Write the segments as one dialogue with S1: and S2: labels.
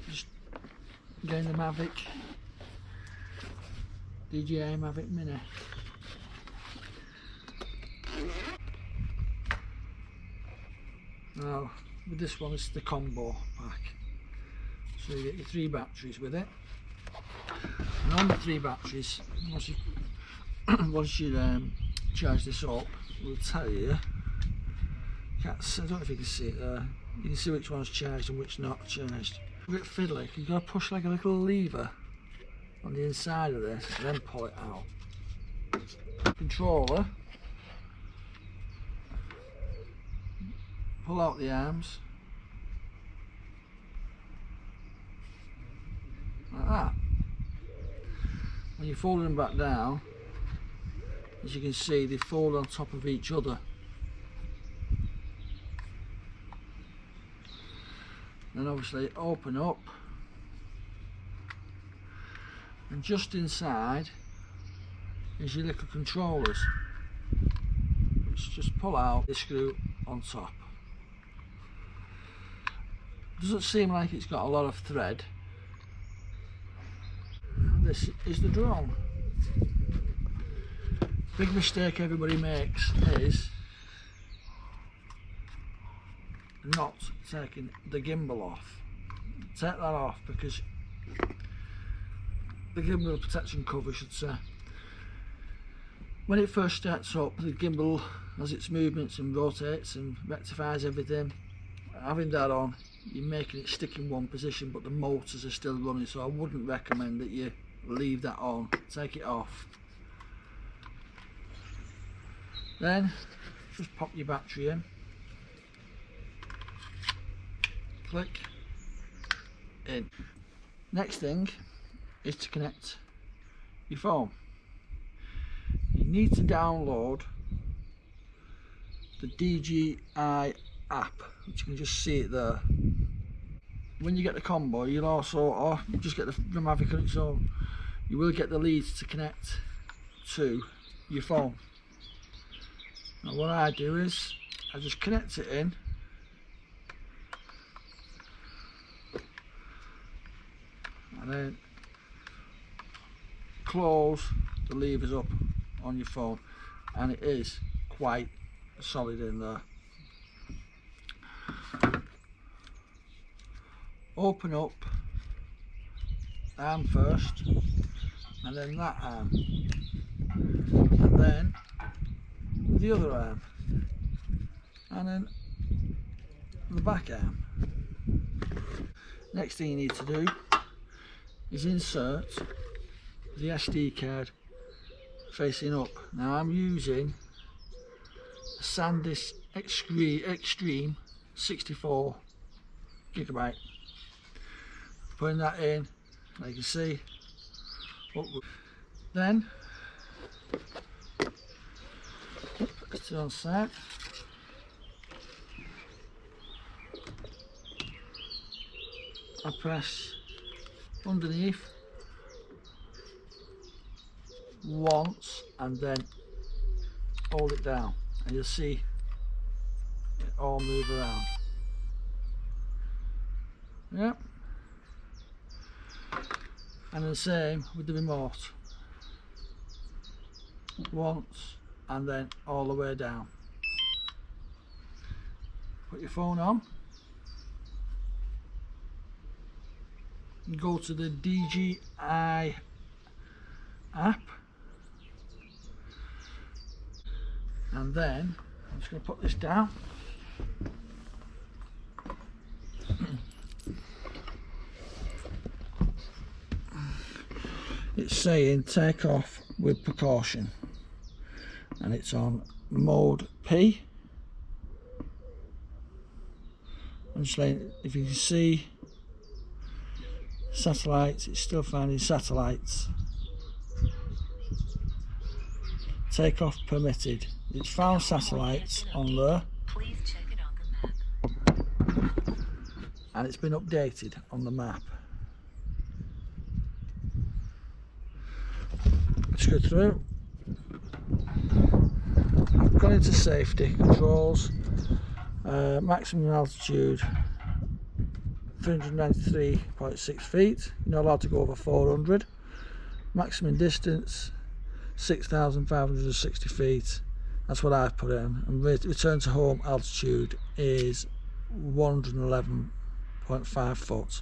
S1: Just getting the Mavic, DJI Mavic Mini. Now with this one it's the combo pack, so you get your 3 batteries with it, and on the 3 batteries, once you charge this up, we'll tell you, I don't know if you can see it there, you can see which one's charged and which not charged. A bit fiddly, you've got to push like a little lever on the inside of this and then pull it out. Controller, pull out the arms like that. When you fold them back down, as you can see, they fold on top of each other. Then obviously open up, and just inside is your little controllers, which just pull out the screw on top. Doesn't seem like it's got a lot of thread. And this is the drone. Big mistake everybody makes is not taking the gimbal off. Take that off, because the gimbal protection cover, should say, when it first starts up, the gimbal has its movements and rotates and rectifies everything. Having that on, you're making it stick in one position, but the motors are still running, so I wouldn't recommend that you leave that on. Take it off. Then just pop your battery in, click in. Next thing is to connect your phone. You need to download the DJI app, which you can just see it there. When you get the combo, you'll also, or just get the Mavic on its own, you will get the leads to connect to your phone. Now what I do is I just connect it in, and then close the levers up on your phone, and it is quite solid in there. Open up arm first, and then that arm, and then the other arm, and then the back arm. Next thing you need to do is insert the SD card facing up. Now I'm using a SanDisk Extreme 64 gigabyte. Putting that in, like you can see. Then put this on side. I press underneath once and then hold it down, and you'll see it all move around. Yep. And the same with the remote. Once and then all the way down. Put your phone on. And go to the DJI app. And then I'm just going to put this down. It's saying take off with precaution, and it's on mode P. I'm just letting, if you can see satellites, it's still finding satellites. Take off permitted. It's found satellites on there. Please check it on the map. And it's been updated on the map. Let's go through. I've gone into safety controls, maximum altitude 393.6 feet. You're not allowed to go over 400. Maximum distance 6,560 feet. That's what I've put in. And return to home altitude is 111.5 foot.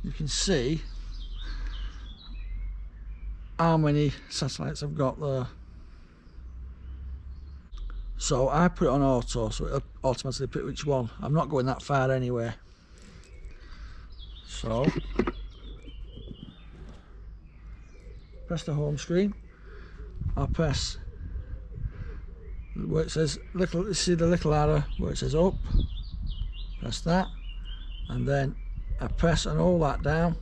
S1: You can see how many satellites I've got there. So I put it on auto, so it'll automatically pick which one. I'm not going that far anyway. So press the home screen. I'll press where it says little, see the little arrow where it says up, press that, and then I press and hold that down.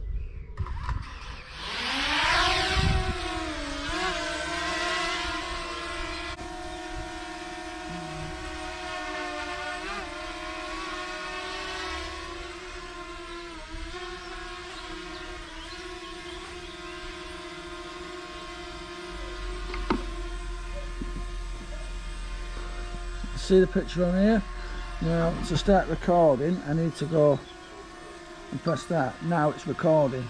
S1: See the picture on here? Now to start recording I need to go and press that. Now it's recording.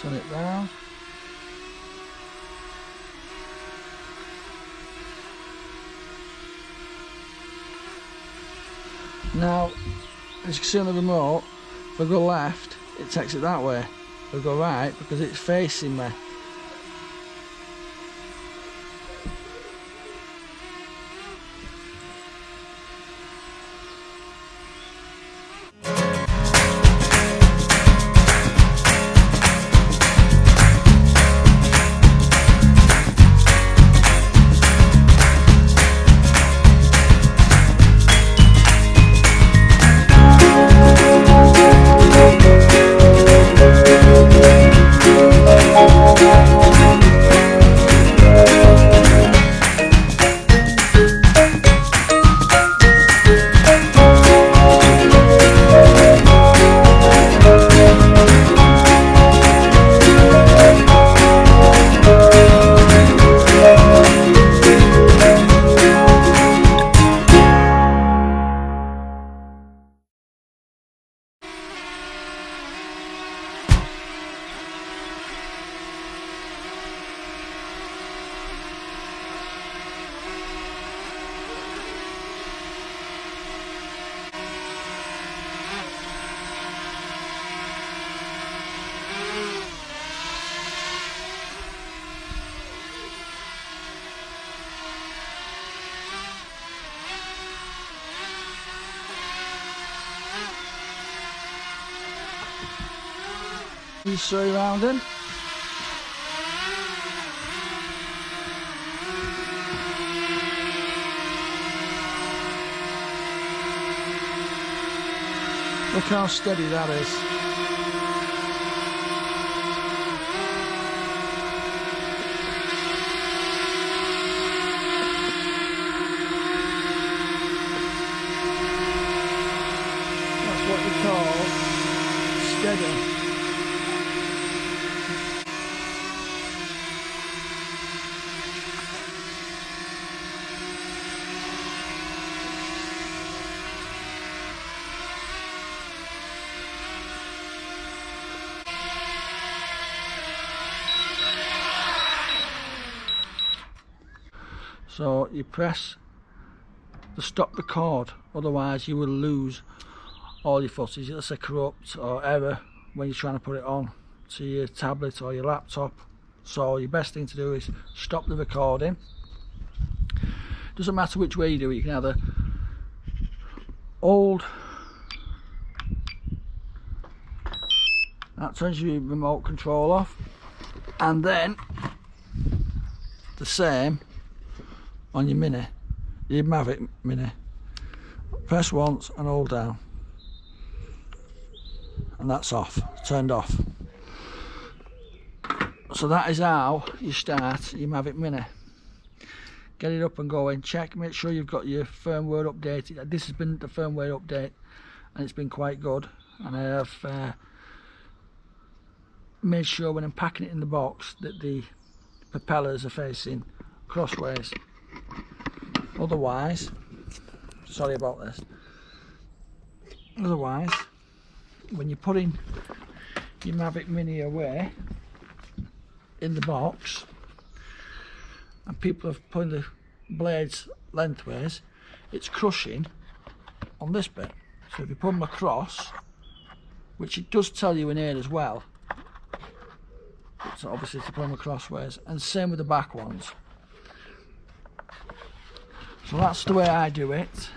S1: Turn it round. Now, as you can see on the remote, if I go left, it takes it that way. If I go right, because it's facing me. Surrounding. Look how steady that is. That's what you call steady. So you press the stop record, otherwise you will lose all your footage. Let's say corrupt or error when you're trying to put it on to your tablet or your laptop. So your best thing to do is stop the recording. Doesn't matter which way you do it, you can either hold, that turns your remote control off, and then the same on your Mini, your Mavic Mini. Press once and hold down, and that's off, turned off. So that is how you start your Mavic Mini. Get it up and going, check, make sure you've got your firmware updated. This has been the firmware update and it's been quite good. and I have made sure when I'm packing it in the box that the propellers are facing crossways. Otherwise, sorry about this, otherwise when you're putting your Mavic Mini away in the box and people have put the blades lengthways, it's crushing on this bit. So if you put them across, which it does tell you in here as well, so obviously to put them crossways, and same with the back ones. So that's the way I do it.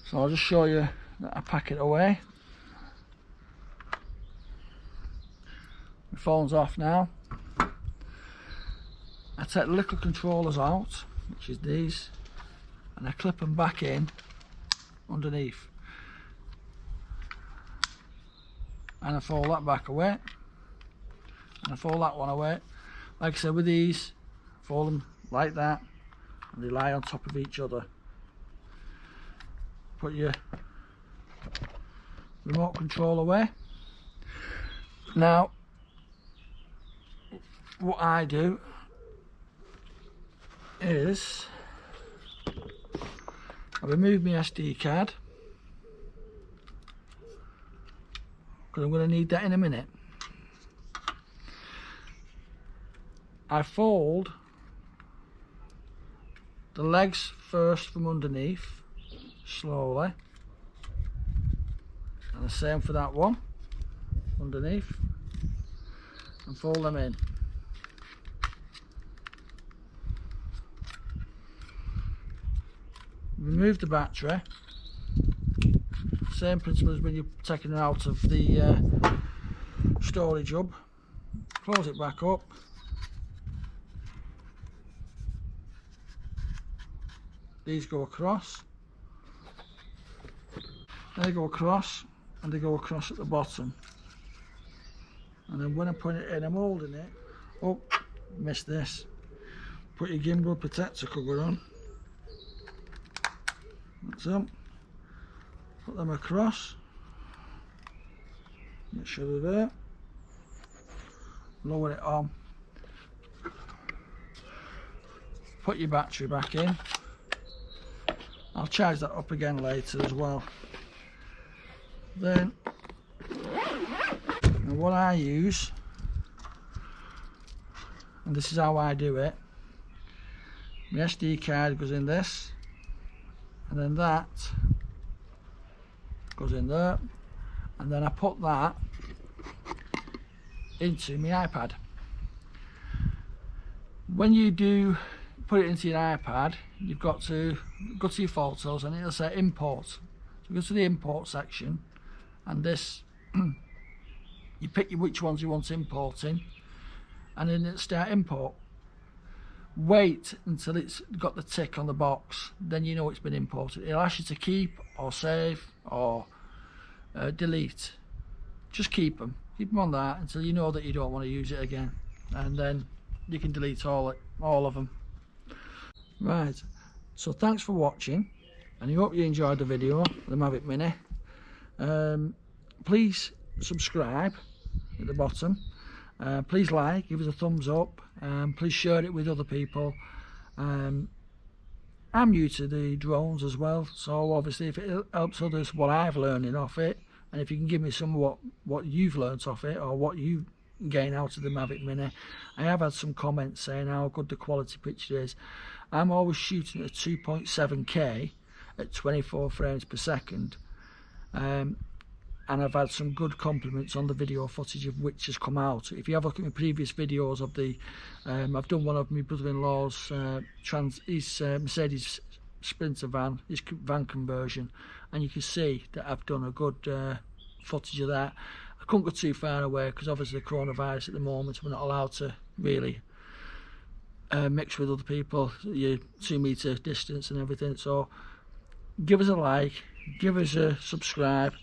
S1: So I'll just show you that I pack it away. My phone's off now. I take the little controllers out, which is these, and I clip them back in underneath. And I fold that back away. And I fold that one away. Like I said, with these, fold them like that, and they lie on top of each other. Put your remote control away. Now, what I do is I remove my SD card, because I'm going to need that in a minute. I fold the legs first from underneath, slowly, and the same for that one, underneath, and fold them in. Remove the battery, same principle as when you're taking it out of the storage hub. Close it back up. These go across, they go across, and they go across at the bottom. And then when I put it in, I'm holding it. Oh, missed this. Put your gimbal protector cover on. That's them. Put them across. Make sure they're there. Lower it on. Put your battery back in. I'll charge that up again later as well. Then, and what I use, and this is how I do it, my SD card goes in this, and then that goes in there, and then I put that into my iPad. When you do put it into your iPad, you've got to go to your photos and it'll say import. So go to the import section, and this you pick which ones you want importing, and then it'll start import. Wait until it's got the tick on the box, then you know it's been imported. It'll ask you to keep or save or delete. Just keep them on that until you know that you don't want to use it again, and then you can delete all of them. Right, so thanks for watching, and I hope you enjoyed the video, the Mavic Mini. Please subscribe at the bottom, please like, give us a thumbs up, please share it with other people. I'm new to the drones as well, so obviously if it helps others what I've learned off it, and if you can give me some of what you've learnt off it, or what you gain out of the Mavic Mini. I have had some comments saying how good the quality picture is. I'm always shooting at 2.7K at 24 frames per second, and I've had some good compliments on the video footage of which has come out. If you have a look at my previous videos of the I've done one of my brother-in-law's his Mercedes Sprinter van, his van conversion, and you can see that I've done a good footage of that. I couldn't go too far away because obviously the coronavirus at the moment, we're not allowed to really mix with other people, your 2 metre distance and everything. So give us a like, give us a subscribe,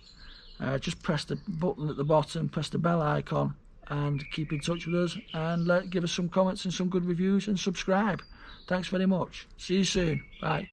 S1: just press the button at the bottom, press the bell icon, and keep in touch with us, and give us some comments and some good reviews, and subscribe. Thanks very much. See you soon. Bye.